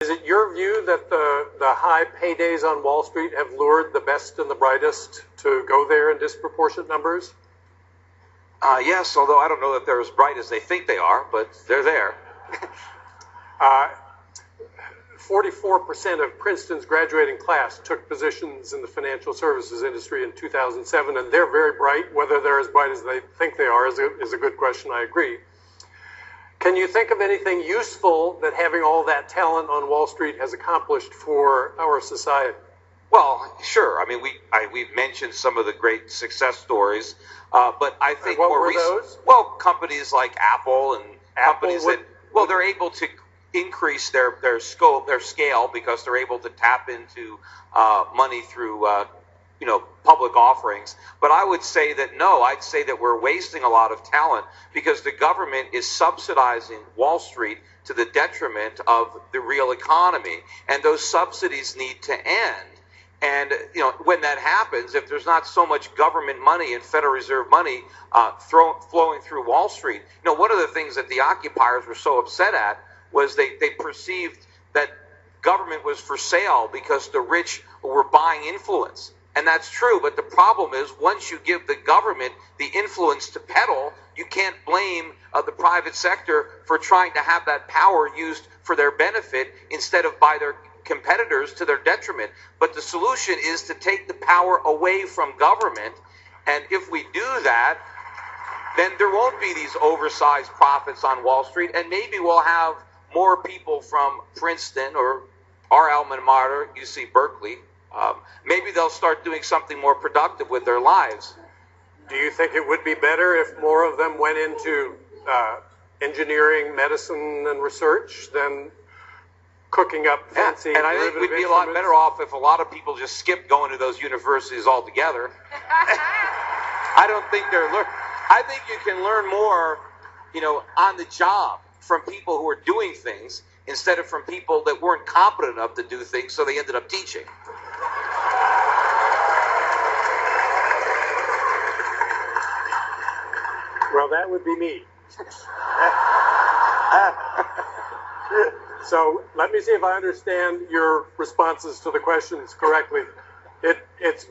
Is it your view that the high paydays on Wall Street have lured the best and the brightest to go there in disproportionate numbers? Yes, although I don't know that they're as bright as they think they are, but they're there. 44% of Princeton's graduating class took positions in the financial services industry in 2007, and they're very bright. Whether they're as bright as they think they are is a good question, I agree. Can you think of anything useful that having all that talent on Wall Street has accomplished for our society? Well, sure. I mean, we've mentioned some of the great success stories, but I think what more were recent, those? well, companies like Apple and companies would, that, well, they're able to increase their scope, their scale, because they're able to tap into money through public offerings. But I would say that no, I'd say that we're wasting a lot of talent because the government is subsidizing Wall Street to the detriment of the real economy, and those subsidies need to end. And when that happens, if there's not so much government money and Federal Reserve money flowing through Wall Street, one of the things that the occupiers were so upset at was they perceived that government was for sale because the rich were buying influence. And that's true, but the problem is once you give the government the influence to peddle, you can't blame the private sector for trying to have that power used for their benefit instead of by their competitors to their detriment. But the solution is to take the power away from government, and if we do that, then there won't be these oversized profits on Wall Street, and maybe we'll have more people from Princeton or our alma mater, UC Berkeley. Maybe they'll start doing something more productive with their lives. Do you think it would be better if more of them went into engineering, medicine, and research than cooking up fancy? And I think we'd be a lot better off if a lot of people just skipped going to those universities altogether. I don't think I think you can learn more, on the job from people who are doing things instead of from people that weren't competent enough to do things, so they ended up teaching. Well, that would be me. So let me see if I understand your responses to the questions correctly. It's